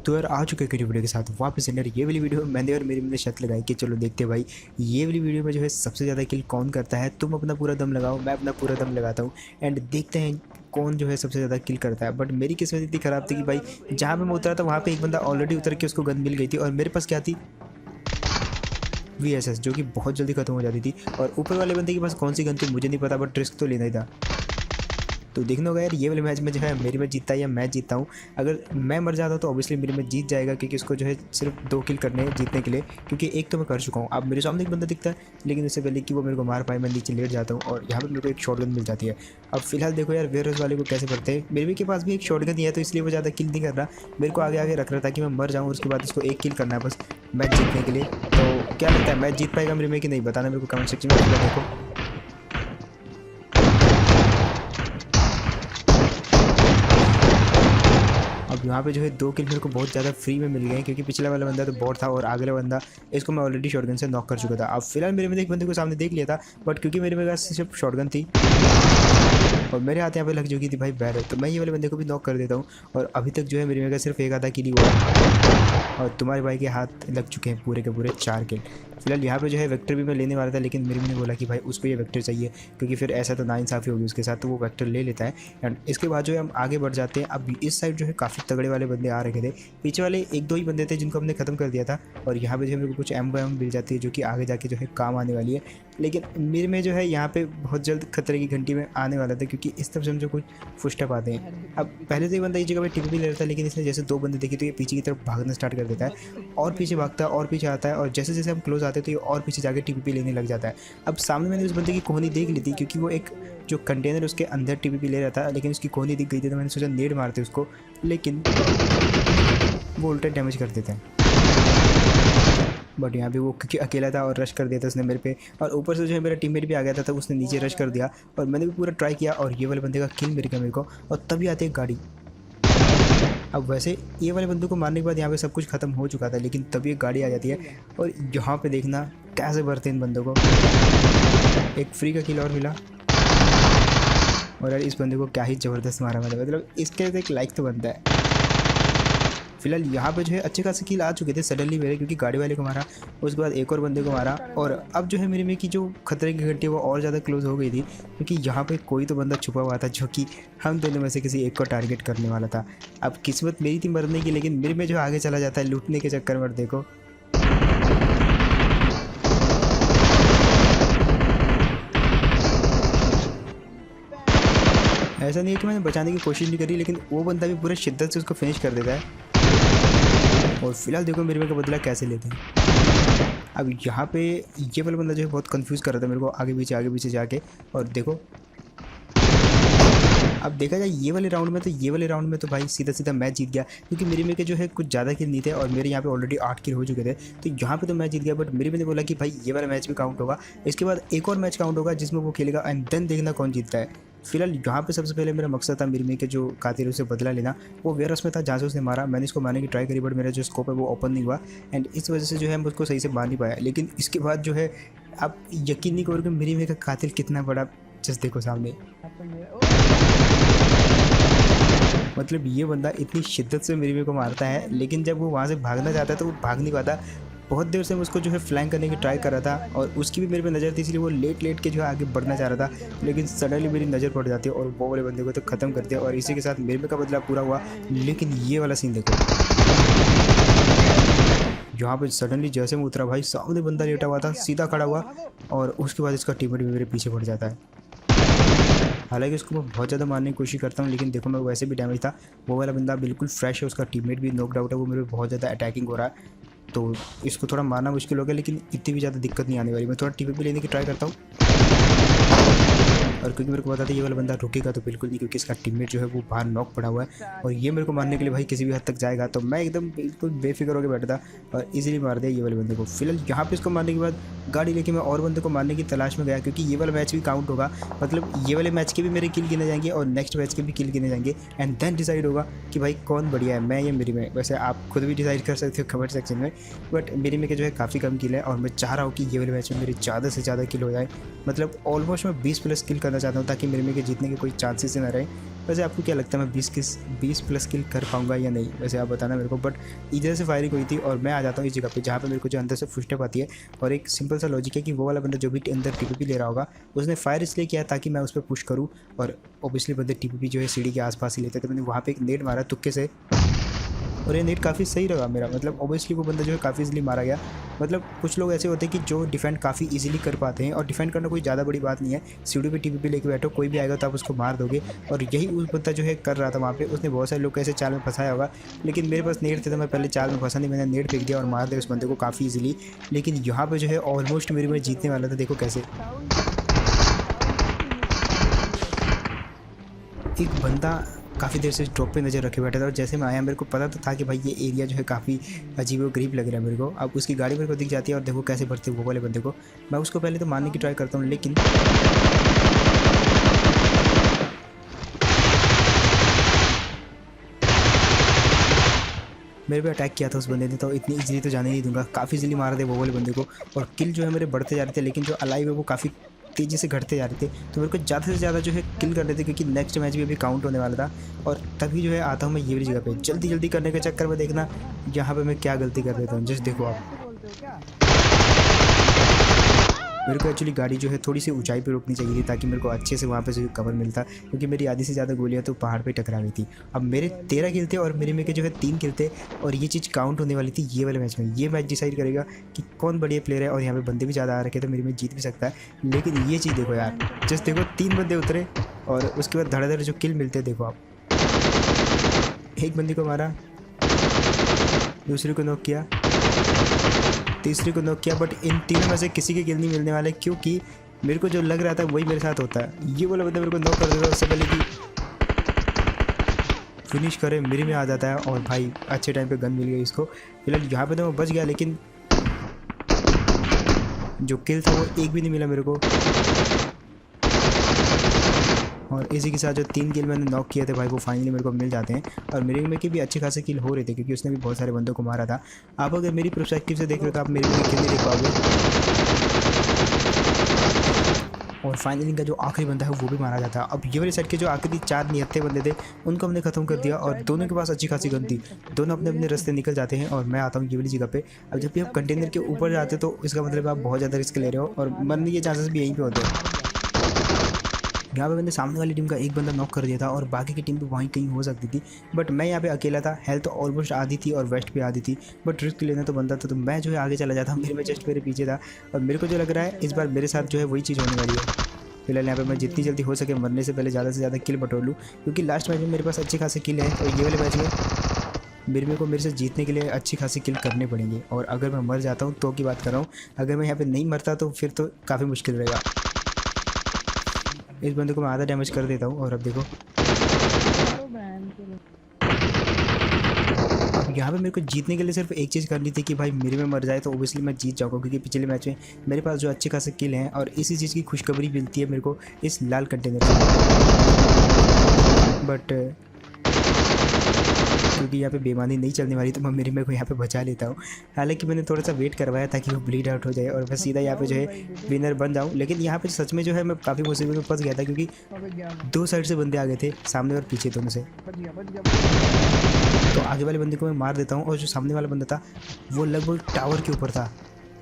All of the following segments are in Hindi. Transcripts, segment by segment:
तो यार आ चुके हैं वीडियो के साथ वापस यार ये वाली वीडियो मैंने और मेरी मैंने शर्त लगाई कि चलो देखते हैं भाई ये वाली वीडियो में जो है सबसे ज़्यादा किल कौन करता है। तुम अपना पूरा दम लगाओ, मैं अपना पूरा दम लगाता हूँ एंड देखते हैं कौन जो है सबसे ज़्यादा किल करता है। बट मेरी किस्मत इतनी ख़राब थी कि भाई जहाँ पे मैं उतरा था वहाँ पे एक बंदा ऑलरेडी उतर के उसको गन मिल गई थी और मेरे पास क्या थी VSS जो कि बहुत जल्दी ख़त्म हो जाती थी। और ऊपर वाले बंदे के पास कौन सी गन थी मुझे नहीं पता, बट रिस्क तो लेना ही था। तो देखना होगा यार ये वाले मैच में जो है मेरी मैच जीतता है या मैं जीतता हूँ। अगर मैं मर जाता हूँ तो ऑब्वियसली मेरी मैच जीत जाएगा क्योंकि उसको जो है सिर्फ 2 किल करने हैं जीतने के लिए, क्योंकि एक तो मैं कर चुका हूँ। अब मेरे सामने एक बंदा दिखता है लेकिन उससे पहले कि वो मेरे को मार पाए मैं नीचे लेट जाता हूँ और यहाँ पर मेरे को एक शॉटगन मिल जाती है। अब फिलहाल देखो यार वेयरहाउस वाले को कैसे पढ़ते हैं, मेरे के पास भी एक शॉटगन ही है तो इसलिए वो ज़्यादा किल नहीं कर रहा, मेरे को आगे आगे रख रहा था कि मैं मर जाऊँ और उसके बाद उसको 1 किल करना है बस मैच जीतने के लिए। तो क्या लगता है मैच जीत पाएगा मेरे में कि नहीं, बताना मेरे को कमेंट सेक्शन में। देखो अब यहाँ पे जो है 2 किल मेरे को बहुत ज़्यादा फ्री में मिल गए क्योंकि पिछला वाला बंदा तो बॉट था और अगला बंदा इसको मैं ऑलरेडी शॉटगन से नॉक कर चुका था। अब फिलहाल मेरे में एक बंदे को सामने देख लिया था, बट क्योंकि मेरे पास सिर्फ शॉटगन थी और मेरे हाथ यहाँ पे लग चुकी थी भाई बैरल, तो मैं ये वाले बंदे को भी नॉक कर देता हूँ। और अभी तक जो है मेरे में सिर्फ एक आधा किल ही हुआ है और तुम्हारे भाई के हाथ लग चुके हैं पूरे के पूरे 4 किल। फिलहाल यहाँ पे जो है वेक्टर भी मैं लेने वाला था लेकिन मेरे ने बोला कि भाई उसको ये वेक्टर चाहिए क्योंकि फिर ऐसा तो नाइंसाफ़ी होगी उसके साथ, तो वो वेक्टर ले लेता है। एंड इसके बाद जो है हम आगे बढ़ जाते हैं। अब इस साइड जो है काफ़ी तगड़े वाले बंदे आ रखे थे, पीछे वाले 1-2 ही बंदे थे जिनको हमने ख़त्म कर दिया था। और यहाँ पे जो है मेरे को कुछ एम मिल जाती है जो कि आगे जाके जो है काम आने वाली है। लेकिन मेरे में जो है यहाँ पे बहुत जल्द खतरे की घंटी में आने वाला था क्योंकि इस तरफ से हम जो कुछ फुस्टअप आते हैं। अब पहले से ही बंदा इस जगह पे टिपी ले रहा था लेकिन इसने जैसे 2 बंदे देखे तो ये पीछे की तरफ भागना स्टार्ट कर देता है और पीछे भागता है और पीछे आता है और जैसे जैसे हम क्लोज आते हैं तो ये और पीछे जाके टीपीपी लेने लग जाता है। अब सामने मैंने उस बंदे की कोहनी देख ली थी क्योंकि वो एक जो कंटेनर उसके अंदर टीपीपी ले रहा था लेकिन उसकी कोहनी दिख गई थी, तो मैंने सोचा नेड मारते उसको, लेकिन वो उल्टा डैमेज कर देता है। बट यहाँ पे वो क्योंकि अकेला था और रश कर दिया था उसने मेरे पे, और ऊपर से जो है मेरा टीममेट भी आ गया था तो उसने नीचे रश कर दिया और मैंने भी पूरा ट्राई किया और ये वाले बंदे का किल मिल गया मेरे को। और तभी आती है गाड़ी। अब वैसे ये वाले बंदे को मारने के बाद यहाँ पे सब कुछ ख़त्म हो चुका था लेकिन तभी एक गाड़ी आ जाती है और यहाँ पे देखना कैसे भरते हैं इन बंदों को। एक फ्री का किल और मिला और यार इस बंदे को क्या ही ज़बरदस्त मारा मैंने, मतलब इसके एक लाइक तो बनता है। फिलहाल यहाँ पे जो है अच्छे खासे किल आ चुके थे सडनली मेरे, क्योंकि गाड़ी वाले को मारा उसके बाद एक और बंदे को मारा और अब जो है मेरे में की जो खतरे की घंटी वो और ज़्यादा क्लोज हो गई थी क्योंकि यहाँ पे कोई तो बंदा छुपा हुआ था जो कि हम दोनों में से किसी एक को टारगेट करने वाला था। अब किस्मत मेरी थी मरने की लेकिन मेरे में जो आगे चला जाता है लूटने के चक्कर में। देखो ऐसा नहीं है कि मैंने बचाने की कोशिश नहीं करी लेकिन वो बंदा भी पूरे शिद्दत से उसको फिनिश कर देता है। और फिलहाल देखो मेरे में का बदला कैसे लेते हैं। अब यहाँ पे ये वाला बंदा जो है बहुत कंफ्यूज कर रहा था मेरे को आगे पीछे जाके। और देखो अब देखा जाए ये वाले राउंड में तो भाई सीधा मैच जीत गया क्योंकि मेरे में के जो है कुछ ज़्यादा किल नहीं थे और मेरे यहाँ पे ऑलरेडी 8 किल हो चुके थे, तो यहाँ पे तो मैच जीत गया। बट मेरे मैंने बोला कि भाई ये वाला मैच भी काउंट होगा, इसके बाद एक और मैच काउंट होगा जिसमें वो खेलेगा एंड देन देखना कौन जीतता है। फिलहाल यहाँ पे सबसे पहले मेरा मकसद था मेरे में के जो कातिल उसे बदला लेना। वो वेयरहाउस में था जहाँ से उसने मारा, मैंने इसको मारने की ट्राई करी बट मेरा जो स्कोप है वो ओपन नहीं हुआ एंड इस वजह से जो है मैं उसको सही से मार नहीं पाया। लेकिन इसके बाद जो है आप यकीन नहीं करोगे मेरी में का कातिल कितना बड़ा, जस्ट देखो सामने। मतलब ये बंदा इतनी शिद्दत से मेरी को मारता है लेकिन जब वो वहाँ से भागना चाहता है तो वो भाग नहीं पाता। बहुत देर से मैं उसको जो है फ्लैंक करने की ट्राई कर रहा था और उसकी भी मेरे पे नज़र थी इसलिए वो लेट के जो है आगे बढ़ना चाह रहा था, लेकिन सडनली मेरी नज़र पड़ जाती है और वो वाले बंदे को तो ख़त्म कर दिया और इसी के साथ मेरे का बदला पूरा हुआ। लेकिन ये वाला सीन देखो, यहाँ पे सडनली जैसे मैं उतरा भाई सामने बंदा लेटा हुआ था, सीधा खड़ा हुआ और उसके बाद इसका टीममेट भी मेरे पीछे पड़ जाता है। हालांकि उसको मैं बहुत ज़्यादा मारने की कोशिश करता हूँ लेकिन देखो मैं वैसे भी डैमेज था। वो वाला बंदा बिल्कुल फ्रेश है, उसका टीममेट भी नॉकड आउट है, वो मेरे बहुत ज़्यादा अटैकिंग हो रहा है तो इसको थोड़ा मारना मुश्किल हो गया लेकिन इतनी भी ज़्यादा दिक्कत नहीं आने वाली। मैं थोड़ा टीपीपी लेने की ट्राई करता हूँ और क्योंकि मेरे को पता था ये वाला बंदा रुकेगा तो बिल्कुल नहीं, क्योंकि इसका टीममेट जो है वो बाहर नॉक पड़ा हुआ है और ये मेरे को मारने के लिए भाई किसी भी हद तक जाएगा, तो मैं एकदम बिल्कुल बेफिक्र होकर बैठा था और इजीली मार दिया ये वाले बंदे को। फिलहाल यहाँ पे इसको मारने के बाद गाड़ी लेके मैं और बंदे को मारने की तलाश में गया क्योंकि ये वाला मैच भी काउंट होगा, मतलब ये वाले मैच के भी मेरे किल गिने जाएंगे और नेक्स्ट मैच के भी किल गिने जाएंगे एंड देन डिसाइड होगा कि भाई कौन बढ़िया है, मैं या मेरी में। वैसे आप खुद भी डिसाइड कर सकते हो कमेंट सेक्शन में, बट मेरी में के जो है काफ़ी कम किल है और मैं चाह रहा हूँ कि ये वाले मैच में मेरी ज़्यादा से ज़्यादा किल हो जाए। मतलब ऑलमोस्ट मैं 20+ किल करना चाहता हूँ ताकि मेरे में के जीतने के कोई चांसेस ही ना रहे। वैसे आपको क्या लगता है मैं 20 प्लस किल कर पाऊंगा या नहीं, वैसे आप बताना मेरे को। बट इधर से फायरिंग हुई थी और मैं आ जाता हूँ इस जगह पे जहाँ पे मेरे को जो अंदर से फुटस्टेप आती है। और एक सिंपल सा लॉजिक है कि वो वाला बंदा जो भी अंदर टीपीपी ले रहा होगा उसने फायर इसलिए किया ताकि मैं उस पर पुश करूँ, और ऑब्वियसली बंदे टीपीपी जो है सीढ़ी के आसपास ही लेते, तो मैंने वहाँ पे एक नेट मारा तुक्के से, और ये नेट काफ़ी सही रहा मेरा। मतलब ऑब्वियसली वो बंदा जो है काफ़ी इजीली मारा गया। मतलब कुछ लोग ऐसे होते हैं कि जो डिफेंड काफ़ी इजीली कर पाते हैं, और डिफेंड करना कोई ज़्यादा बड़ी बात नहीं है। सीढ़ी पे टीपीपी लेके बैठो, कोई भी आएगा तो आप उसको मार दोगे, और यही उस बंदा जो है कर रहा था वहाँ पे। उसने बहुत सारे लोग को ऐसे चाल में फंसाया होगा, लेकिन मेरे पास नेट थे तो मैं पहले चाल में फंसा नहीं, मैंने नेट फेंक दिया और मार दिया उस बंदे को काफ़ी ईजिली। लेकिन यहाँ पर जो है ऑलमोस्ट मेरी मैं जीतने वाला था। देखो कैसे एक बंदा काफ़ी देर से ड्रॉप पे नज़र रखे बैठा था, और जैसे मैं आया मेरे को पता तो था कि भाई ये एरिया जो है काफ़ी अजीब व गरीब लग रहा है मेरे को। अब उसकी गाड़ी मेरे को दिख जाती है और देखो कैसे बढ़ते वो वाले बंदे को। मैं उसको पहले तो मारने की ट्राई करता हूँ, लेकिन मेरे पे अटैक किया था उस बंदे ने, तो इतनी इजीली तो जाने नहीं दूंगा। काफ़ी इजीली मार दे वो वाले बंदे को, और किल जो है मेरे बढ़ते जा रहे थे, लेकिन जो अलाइव है वो काफ़ी तेज़ी से घटते जा रहे थे। तो मेरे को ज़्यादा से ज़्यादा जो है किल करने थे, क्योंकि नेक्स्ट मैच भी अभी काउंट होने वाला था। और तभी जो है आता हूँ मैं ये वाली जगह पे, जल्दी जल्दी करने के चक्कर में देखना यहाँ पे मैं क्या गलती कर देता हूँ। जस्ट देखो आप, मेरे को एक्चुअली गाड़ी जो है थोड़ी सी ऊंचाई पे रोकनी चाहिए थी ताकि मेरे को अच्छे से वहाँ पे जो कवर मिलता, क्योंकि मेरी आधी से ज़्यादा गोलियाँ तो पहाड़ पे टकरा गई थी। अब मेरे 13 किल थे और मेरे में के जो है 3 किल थे, और ये चीज़ काउंट होने वाली थी ये वाले मैच में। ये मैच डिसाइड करेगा कि कौन बढ़िया प्लेयर है, और यहाँ पे बंदे भी ज़्यादा आ रखे तो मेरी में जीत भी सकता है। लेकिन ये चीज़ देखो यार, जस्ट देखो 3 बंदे उतरे और उसके बाद धड़ाधड़ जो किल मिलते देखो आप। एक बंदे को मारा, दूसरे को नॉक किया, तीसरे को नॉक किया, बट इन तीनों में से किसी के किल नहीं मिलने वाले, क्योंकि मेरे को जो लग रहा था वही मेरे साथ होता है। ये वाला बंदा मेरे को नॉक कर देता है उससे पहले कि फिनिश करे मेरे में आ जाता है, और भाई अच्छे टाइम पे गन मिल गई इसको। फिलहाल यहाँ पे तो मैं बच गया, लेकिन जो किल था वो एक भी नहीं मिला मेरे को। और इसी के साथ जो 3 किल मैंने नॉक किए थे भाई वो फाइनली मेरे को मिल जाते हैं, और मेरे में के भी अच्छे खासे किल हो रहे थे, क्योंकि उसने भी बहुत सारे बंदों को मारा था। आप अगर मेरी पर्सपेक्टिव से देख रहे हो तो आप मेरे में किल नहीं देख पाओगे। और फाइनली इनका जो आखिरी बंदा है वो भी मारा जाता है। अब ये वाली साइड के जो आखिरी 4 निहत्ते बंदे थे उनको हमने ख़त्म कर दिया, और दोनों के पास अच्छी खासी गन थी। दोनों अपने अपने रास्ते निकल जाते हैं, और मैं आता हूँ ये वाली जगह पे। अब जब भी आप कंटेनर के ऊपर जाते तो इसका मतलब आप बहुत ज़्यादा रिस्क ले रहे हो, और मरने के चांसेस भी यहीं पे होते हैं। यहाँ पे मैंने सामने वाली टीम का एक बंदा नॉक कर दिया था, और बाकी की टीम तो वहीं कहीं हो सकती थी, बट मैं यहाँ पे अकेला था। हेल्थ तो ऑलमोस्ट आधी थी और वेस्ट पे आधी थी, बट रिस्क लेना तो बनता था, तो मैं जो है आगे चला जाता। मेरे में जस्ट मेरे पीछे था, और मेरे को जो लग रहा है इस बार मेरे साथ जो है वही चीज़ होने वाली है। फिलहाल यहाँ पे मैं जितनी जल्दी हो सके मरने से पहले ज़्यादा से ज़्यादा किल बटोर लूँ, क्योंकि लास्ट मैच में मेरे पास अच्छे खासे किल है, और ये वाले मैच में मेरे से जीतने के लिए अच्छी खासी किल करने पड़ेंगे। और अगर मैं मर जाता हूँ तो की बात कर रहा हूँ, अगर मैं यहाँ पे नहीं मरता तो फिर तो काफ़ी मुश्किल रहेगा। इस बंदे को मैं आधा डैमेज कर देता हूँ, और अब देखो यहाँ पे मेरे को जीतने के लिए सिर्फ एक चीज़ करनी थी कि भाई मेरे में मर जाए तो ओबियसली मैं जीत जाऊँगा, क्योंकि पिछले मैच में मेरे पास जो अच्छे खासे किल हैं, और इसी चीज़ की खुशखबरी मिलती है मेरे को इस लाल कंटेनर से। बट क्योंकि यहाँ पे बेईमानी नहीं चलने वाली तो मैं मेरे में को यहाँ पे बचा लेता हूँ। हालांकि मैंने थोड़ा सा वेट करवाया ताकि वो ब्लीड आउट हो जाए और मैं सीधा यहाँ पे जो है विनर बन जाऊँ। लेकिन यहाँ पे सच में जो है मैं काफ़ी मुसीबत में फंस गया था, क्योंकि 2 साइड से बंदे आ गए थे, सामने और पीछे दोनों से। तो आगे वाले बंदे को मैं मार देता हूँ, और जो सामने वाला बंदा था वो लगभग टावर के ऊपर था।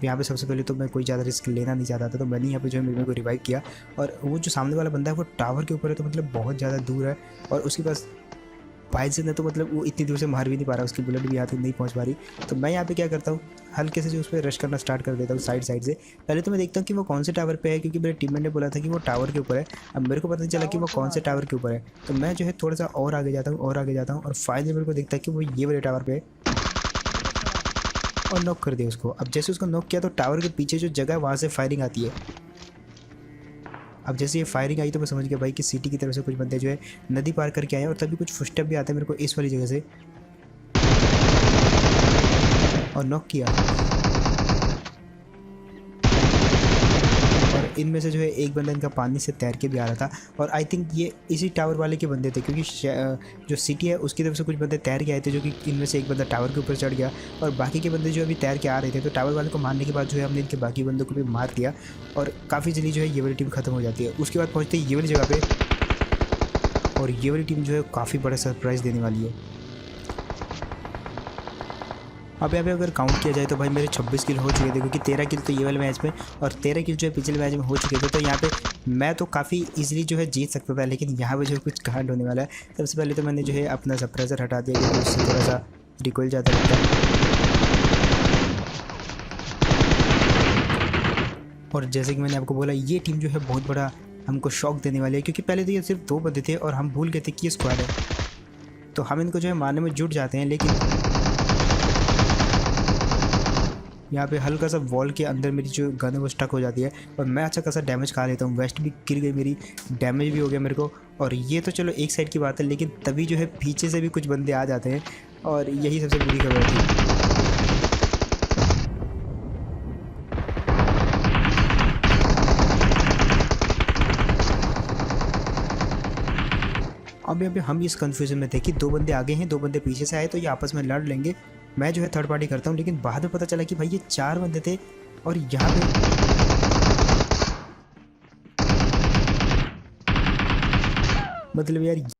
यहाँ पे सबसे पहले तो मैं कोई ज़्यादा रिस्क लेना नहीं चाहता था, तो मैंने यहाँ पे जो है मेरे को रिवाइव किया। और वो जो सामने वाला बंदा है वो टावर के ऊपर है, तो मतलब बहुत ज़्यादा दूर है, और उसके पास पाइल से न तो मतलब वो इतनी दूर से मार भी नहीं पा रहा, उसकी बुलेट भी यहाँ तक नहीं पहुँच पा रही। तो मैं यहाँ पे क्या करता हूँ, हल्के से जो उस पर रश करना स्टार्ट कर देता हूँ साइड से। पहले तो मैं देखता हूँ कि वो कौन से टावर पे है, क्योंकि मेरे टीममेट ने बोला था कि वो टावर के ऊपर है। अब मेरे को पता नहीं चला कि वो कौन से टावर के ऊपर है, तो मैं जो है थोड़ा सा और आगे जाता हूँ और फाइनली मेरे को दिखता है कि वो ये वाले टावर पर है, और नॉक कर दिया उसको। अब जैसे उसको नॉक किया तो टावर के पीछे जो जगह है वहाँ से फायरिंग आती है। अब जैसे ये फायरिंग आई तो मैं समझ गया भाई कि सिटी की तरफ से कुछ बंदे जो है नदी पार करके आए, और तभी कुछ फुटस्टेप भी आते हैं मेरे को इस वाली जगह से, और नॉक किया। और इनमें से जो है एक बंदा इनका पानी से तैर के भी आ रहा था, और आई थिंक ये इसी टावर वाले के बंदे थे, क्योंकि जो सिटी है उसकी तरफ से कुछ बंदे तैर के आए थे, जो कि इनमें से एक बंदा टावर के ऊपर चढ़ गया, और बाकी के बंदे जो अभी तैर के आ रहे थे। तो टावर वाले को मारने के बाद जो है हमने इनके बाकी बंदों को भी मार दिया, और काफ़ी जल्दी जो है ये वाली टीम खत्म हो जाती है। उसके बाद पहुँचते ये वाली जगह पे और ये वाली टीम जो है काफ़ी बड़ा सरप्राइज़ देने वाली है। अब यहाँ पे अगर काउंट किया जाए तो भाई मेरे 26 किल हो चुके थे, क्योंकि 13 किल तो ये वाले मैच में और 13 किल जो है पिछले मैच में हो चुके थे। तो यहाँ पे मैं तो काफ़ी इजीली जो है जीत सकता था, लेकिन यहाँ पे जो है कुछ कांड होने वाला है। सबसे पहले तो मैंने जो है अपना सप्रेसर हटा दिया, क्योंकि उससे थोड़ा सा रिकॉइल ज़्यादा रहता है। और जैसे कि मैंने आपको बोला, ये टीम जो है बहुत बड़ा हमको शॉक देने वाली है, क्योंकि पहले तो ये सिर्फ 2 बंदे थे और हम भूल गए थे कि ये स्क्वाड है। तो हम इनको जो है मारने में जुट जाते हैं, लेकिन यहाँ पे हल्का सा वॉल के अंदर मेरी जो गन है वो स्टक हो जाती है और मैं अच्छा खासा डैमेज खा लेता हूँ। वेस्ट भी गिर गई मेरी, डैमेज भी हो गया मेरे को। और ये तो चलो एक साइड की बात है, लेकिन तभी जो है पीछे से भी कुछ बंदे आ जाते हैं और यही सबसे बुरी खबर थी। अब यहाँ पे हम इस कन्फ्यूजन में थे कि 2 बंदे आगे हैं, 2 बंदे पीछे से आए, तो ये आपस में लड़ लेंगे। मैं जो है थर्ड पार्टी करता हूँ, लेकिन बाद में पता चला कि भाई ये 4 बंदे थे और यहाँ पे मतलब यार